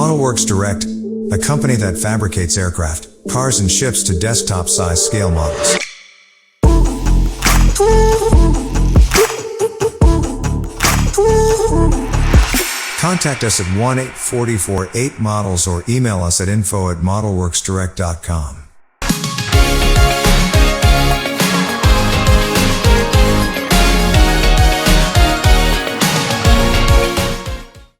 Modelworks Direct, a company that fabricates aircraft, cars and ships to desktop size scale models. Contact us at 1-844-8-MODELS or email us at info@modelworksdirect.com.